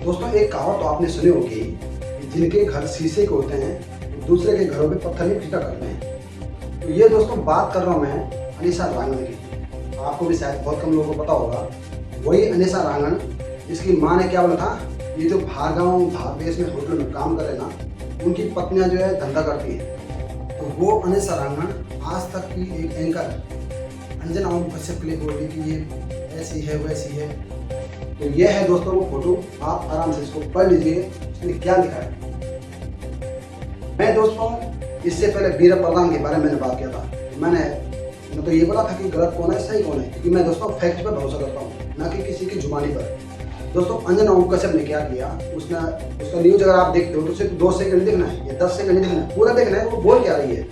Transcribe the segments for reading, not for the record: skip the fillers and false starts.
दोस्तों एक कहावत तो आपने सुनी होगी कि जिनके घर शीशे के होते हैं दूसरे के घरों पे पत्थर नहीं फीका करते हैं। तो ये दोस्तों बात कर रहा हूँ मैं अनीसा रांगन की। आपको भी शायद बहुत कम लोगों को पता होगा, वही अनीसा रांगन इसकी माँ ने क्या बोला था, ये जो बाहर गाँव बाहर देश में होटल में काम करे ना, उनकी पत्नियाँ जो है धंधा करती हैं। तो वो अनीसा रांगन आज तक की एक एंकर अंजना ओम कश्यप के लिए बोल रही कि ये ऐसी है वैसी है। तो ये है दोस्तों वो फोटो, आप आराम से इसको पढ़ लीजिए इसमें क्या लिखा है। मैं दोस्तों इससे पहले वीर प्रधान के बारे में मैंने बात किया था। मैंने तो ये बोला था कि गलत कौन है सही कौन है, क्योंकि मैं दोस्तों फैक्ट पर भरोसा करता हूँ, ना कि किसी की जुबानी पर। दोस्तों अंजना ओम कश्यप ने क्या किया, उसने उसका न्यूज अगर आप देखते हो तो सिर्फ 2 सेकंड दिखना है या 10 सेकंड दिखना है, पूरा देखना है वो बोल क्या रही है।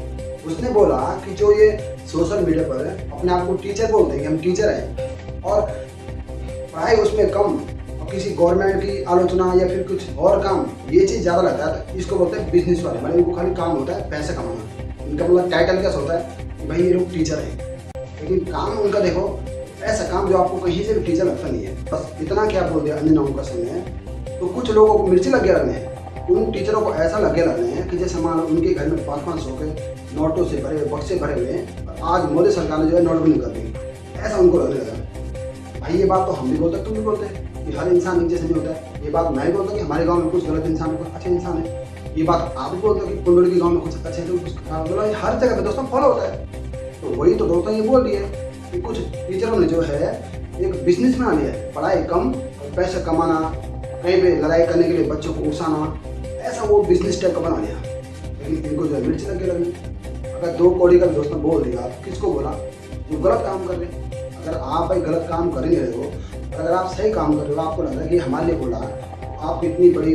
उसने बोला कि जो ये सोशल मीडिया पर अपने आप को टीचर बोलते हैं कि हम टीचर हैं और पढ़ाई उसमें कम और किसी गवर्नमेंट की आलोचना या फिर कुछ और काम ये चीज़ ज़्यादा लगता है, इसको बोलते हैं बिजनेस वाले। मतलब इनको खाली काम होता है पैसे कमाना। इनका मतलब टाइटल क्या होता है कि भाई ये लोग टीचर हैं, लेकिन काम उनका देखो ऐसा काम जो आपको कहीं से भी टीचर लगता नहीं है। बस इतना क्या बोल दिया अंजना ओम कश्यप ने, तो कुछ लोगों को मिर्ची लग गया लगने हैं, उन टीचरों को ऐसा लग गया लगने हैं कि जैसे मान उनके घर में 500 के नोटों से भरे हुए बक्से भरे हुए हैं, आज मोदी सरकार ने जो है नोटबंदी कर दी, ऐसा उनको लगने लगा। भाई ये बात तो हम भी बोलते हैं, तुम भी बोलते हैं कि हर इंसान एक जैसे नहीं होता है। ये बात मैं भी बोलता हूँ कि हमारे गांव में कुछ गलत इंसान है, कुछ अच्छे इंसान है। ये बात आप भी बोलते हो कि कुंडली के गांव में कुछ अच्छे थे कुछ खराब, हर जगह पे दोस्तों फॉलो होता है। तो वही तो दोस्तों ये बोल रही है कि कुछ टीचरों ने जो है एक बिजनेस बना लिया है, पढ़ाई कम और पैसे कमाना, कहीं पे लड़ाई करने के लिए बच्चों को उकसाना, ऐसा वो बिजनेस टाइप का बना लिया। लेकिन इनको जो है मिर्च लगे लगी। अगर 2 कौड़ी का दोस्तों बोल दिया, किसको बोला जो गलत काम कर रहे। अगर आप भाई गलत काम कर नहीं रहे हो, अगर आप सही काम कर रहे हो, आपको लग रहा है कि हमारे लिए बोला, आप इतनी बड़ी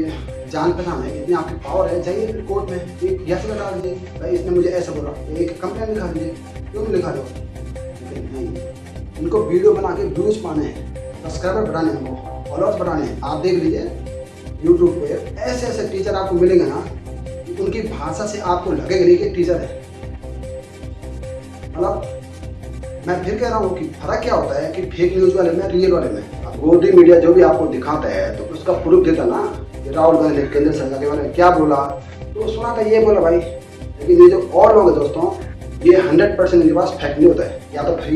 जान पहचान है, इतनी आपकी पावर है, जाइए फिर कोर्ट में एक याचिका डाल दीजिए, भाई इसने मुझे ऐसा बोला, एक कंप्लेंट लिखा दीजिए। क्यों नहीं लिखा दो? लेकिन नहीं, इनको वीडियो बना के व्यूज पाने हैं, सब्सक्राइबर बढ़ाने हैं, फॉलोअर्स बढ़ाने हैं। आप देख लीजिए यूट्यूब पे ऐसे ऐसे टीचर आपको मिलेंगे ना, उनकी भाषा से आपको लगेगा नहीं कि टीचर है। मतलब मैं फिर कह रहा हूँ कि फर्क क्या होता है कि फेक न्यूज वाले में रियल वाले में। अब गोदी मीडिया जो भी आपको दिखाता है तो उसका प्रूफ देता ना कि राहुल गांधी ने केंद्र सरकार के बारे में क्या बोला, तो सुना था ये बोला भाई। लेकिन ये जो और लोग है दोस्तों, ये 100% इनके पास फेक न्यूज होता है। या तो फिर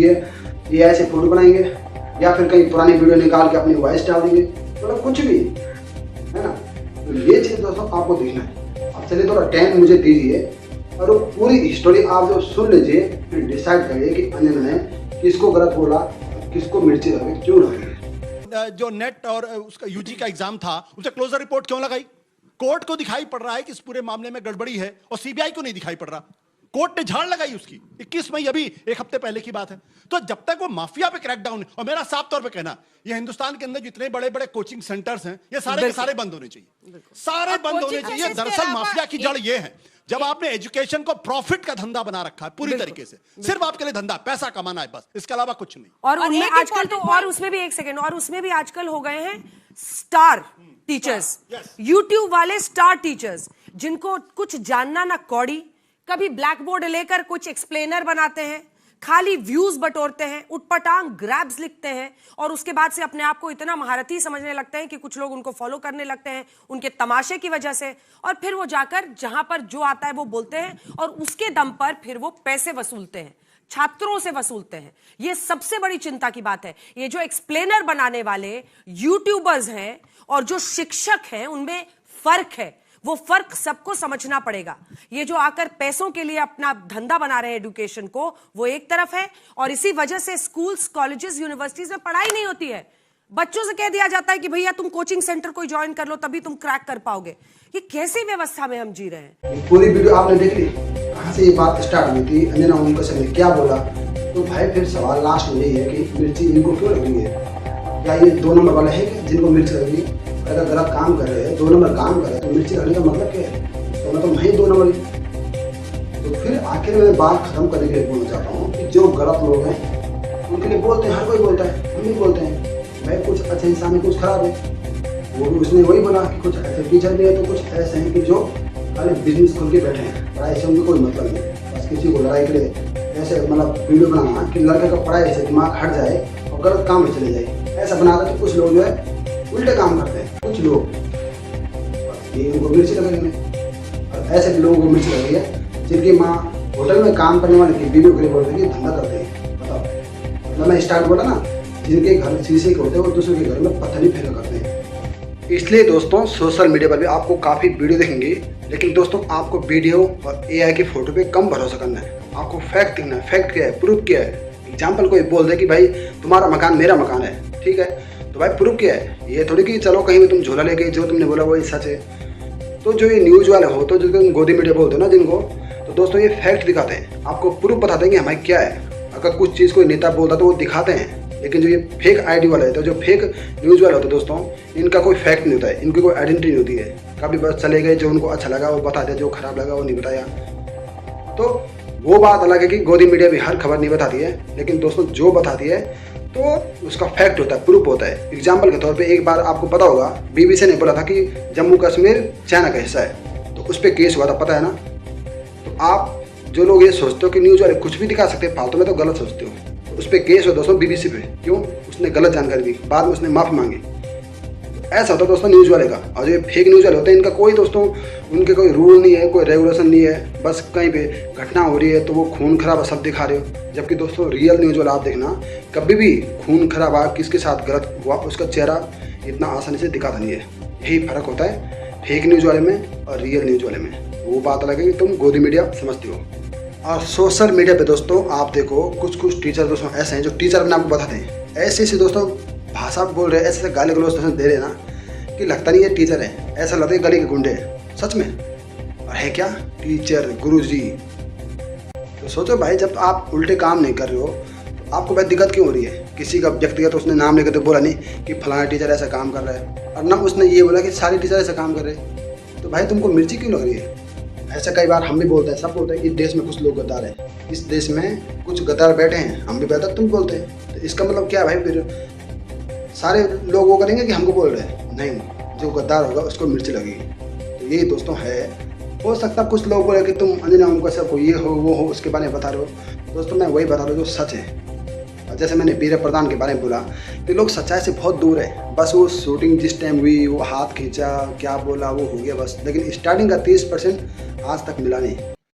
ये ऐसे फोटो बनाएंगे या फिर कहीं पुरानी वीडियो निकाल के अपनी वॉइस डाल देंगे, मतलब कुछ भी है ना। तो ये चीज़ दोस्तों आपको देखना है। अब चलिए थोड़ा टाइम मुझे दीजिए और वो पूरी स्टोरी आप जो सुन लीजिए, फिर डिसाइड करिए कि अंजना ने किसको गलत बोला, किसको मिर्ची लगे, क्यों लगे। जो नेट और उसका यूजी का एग्जाम था, उसे क्लोजर रिपोर्ट क्यों लगाई? कोर्ट को दिखाई पड़ रहा है कि इस पूरे मामले में गड़बड़ी है और सीबीआई को नहीं दिखाई पड़ रहा। कोर्ट ने झाड़ लगाई उसकी। 21 मई अभी 1 हफ्ते पहले की बात है। तो जब तक वो माफिया पे क्रैकडाउन, और मेरा साफ तौर पे कहना, ये हिंदुस्तान के अंदर जितने बड़े बड़े कोचिंग सेंटर्स हैं, ये सारे के सारे बंद होने चाहिए, सारे बंद होने चाहिए। दरअसल माफिया की जड़ ये है, जब आपने एजुकेशन को प्रॉफिट का धंधा बना रखा है पूरी तरीके से, सिर्फ आपके लिए धंधा, पैसा कमाना है बस, इसके अलावा कुछ नहीं। और उनमें आजकल तो, और उसमें भी 1 सेकेंड, और उसमें भी आजकल हो गए हैं स्टार टीचर्स, यूट्यूब वाले स्टार टीचर्स, जिनको कुछ जानना ना कौड़ी, कभी ब्लैक बोर्ड लेकर कुछ एक्सप्लेनर बनाते हैं, खाली व्यूज बटोरते हैं, उटपटांग ग्रैब्स लिखते हैं और उसके बाद से अपने आप को इतना महारथी समझने लगते हैं कि कुछ लोग उनको फॉलो करने लगते हैं उनके तमाशे की वजह से, और फिर वो जाकर जहां पर जो आता है वो बोलते हैं और उसके दम पर फिर वो पैसे वसूलते हैं, छात्रों से वसूलते हैं। ये सबसे बड़ी चिंता की बात है। ये जो एक्सप्लेनर बनाने वाले यूट्यूबर्स हैं और जो शिक्षक हैं, उनमें फर्क है। वो फर्क सबको समझना पड़ेगा। ये जो आकर पैसों के लिए अपना धंधा बना रहे हैं एजुकेशन को, वो एक तरफ है, और इसी वजह से स्कूल्स, कॉलेजेस, यूनिवर्सिटीज में पढ़ाई नहीं होती है। बच्चों से कह दिया जाता है कि भैया तुम कोचिंग सेंटर कोई ज्वाइन कर लो तभी तुम क्रैक कर पाओगे। ये कैसी व्यवस्था में हम जी रहे हैं? पूरी वीडियो आपने देख ली, कहां से ये बात स्टार्ट हुई थी, अंजना ओम कश्यप ने क्या बोला। तो भाई फिर सवाल लास्ट में यही है कि मिर्ची इनको क्यों लग रही है? क्या ये 2 नंबर वाले हैं जिनको मिर्च लग रही है? अगर गलत काम कर रहे हैं, 2 नंबर काम कर रहे हैं, तो मिर्ची लगने का मतलब क्या है? तो मतलब वही 2 नंबर। तो फिर आखिर में बात खत्म करने के लिए बोलना चाहता हूँ कि जो गलत लोग हैं उनके लिए बोलते हैं, हर कोई बोलता है, हम भी बोलते हैं भाई कुछ अच्छे इंसान है, कुछ खराब है। वो भी उसने वही बोला कि कुछ ऐसे टीचर भी है तो कुछ ऐसे हैं कि जो खाली बिजनेस खोल के बैठे हैं, पढ़ाई से उनको कोई मतलब नहीं। बस किसी को लड़ाई के लिए ऐसे मतलब वीडियो बनाना कि लड़के का पढ़ाई से दिमाग हट जाए और गलत काम में चले जाए, ऐसा बनाता है। तो कुछ लोग जो है उल्टे काम करते हैं। कुछ लोग, ये उनको मिर्ची लग रही है। और ऐसे भी लोगों को मिर्ची लग रही है जिनकी माँ होटल में काम करने वाले की बीवी को रिपोर्ट करके धंधा करते हैं। बताओ, मतलब मैं स्टार्ट बोला ना, जिनके घर शीशे के होते हैं वो दूसरे के घर में पत्थर ही फेंका करते हैं। इसलिए दोस्तों सोशल मीडिया पर भी आपको काफ़ी वीडियो देखेंगे, लेकिन दोस्तों आपको वीडियो और AI की फ़ोटो पे कम भरोसा करना है। आपको फैक्ट देखना है, फैक्ट क्या है, प्रूफ क्या है। एग्जाम्पल कोई बोल दे कि भाई तुम्हारा मकान मेरा मकान है, ठीक है, तो भाई प्रूफ क्या है। ये थोड़ी कि चलो कहीं भी तुम झोला लेके जो तुमने बोला वही सच है। तो जो ये न्यूज़ वाले हो, तो जो तुम गोदी मीडिया बोलते हो ना जिनको, तो दोस्तों ये फैक्ट दिखाते हैं, आपको प्रूफ बताते हैं कि हमारी क्या है। अगर कुछ चीज़ कोई नेता बोलता तो वो दिखाते हैं, लेकिन जो ये फेक ID वाले होते हैं, जो फेक न्यूज़ वाले होते हैं दोस्तों, इनका कोई फैक्ट नहीं होता है, इनकी कोई आइडेंटिटी नहीं होती है। कभी बस चले गए, जो उनको अच्छा लगा वो बता दिया, जो खराब लगा वो नहीं बताया। तो वो बात अलग है कि गोदी मीडिया भी हर खबर नहीं बताती है, लेकिन दोस्तों जो बताती है तो उसका फैक्ट होता है, प्रूफ होता है। एग्जाम्पल के तौर पे एक बार आपको पता होगा BBC ने बोला था कि जम्मू कश्मीर चाइना का हिस्सा है, तो उस पर केस हुआ था, पता है ना। तो आप जो लोग ये सोचते हो कि न्यूज़ वाले कुछ भी दिखा सकते हैं फालतू में, तो गलत सोचते हो। तो उस पर केस हुआ दोस्तों BBC पे, क्यों? उसने गलत जानकारी दी, बाद में उसने माफ़ी मांगी। ऐसा होता है दोस्तों न्यूज़ वाले का। और जो ये फेक न्यूज़ वाले होते हैं, इनका कोई दोस्तों उनके कोई रूल नहीं है, कोई रेगुलेशन नहीं है। बस कहीं पे घटना हो रही है तो वो खून खराबा सब दिखा रहे हो, जबकि दोस्तों रियल न्यूज़ वाला आप देखना, कभी भी खून खराबा किसके साथ गलत हुआ उसका चेहरा इतना आसानी से दिखाता नहीं है। यही फ़र्क होता है फेक न्यूज़ वाले में और रियल न्यूज़ वाले में। वो बात अलग है कि तुम गोदी मीडिया समझते हो। और सोशल मीडिया पे दोस्तों आप देखो, कुछ टीचर दोस्तों ऐसे हैं जो टीचर अपने आपको बताते हैं, ऐसे ऐसे दोस्तों भाषा बोल रहे हैं, ऐसे गाली गलौज दोस्तों दे रहे हैं ना कि लगता नहीं है टीचर है, ऐसा लगता है गली के गुंडे हैं सच में। और है क्या टीचर, गुरुजी। तो सोचो भाई, जब आप उल्टे काम नहीं कर रहे हो तो आपको भाई दिक्कत क्यों हो रही है। किसी का व्यक्तिगत उसने नाम लेकर तो बोला नहीं कि फलाना टीचर ऐसा काम कर रहा है, और ना उसने ये बोला कि सारे टीचर ऐसा काम कर रहे हैं। तो भाई तुमको मिर्ची क्यों लग रही है। ऐसा कई बार हम भी बोलते हैं, सब बोलते हैं कि देश में कुछ लोग गद्दार हैं, इस देश में कुछ गद्दार बैठे हैं, हम भी बेहतर तुम बोलते हैं। तो इसका मतलब क्या है भाई, फिर सारे लोग वो करेंगे कि हमको बोल रहे हैं, नहीं, जो गद्दार होगा उसको मिर्ची लगेगी। तो यही दोस्तों है। हो सकता है कुछ लोग बोले कि तुम अंजना उनको सब ये हो वो हो उसके बारे में बता रहे हो। दोस्तों मैं वही बता रहा हूँ जो सच है। और जैसे मैंने वीर प्रधान के बारे में बोला कि लोग सच्चाई से बहुत दूर है। बस वो शूटिंग जिस टाइम हुई वो हाथ खींचा, क्या बोला वो हो गया बस, लेकिन स्टार्टिंग का 30% आज तक मिला नहीं।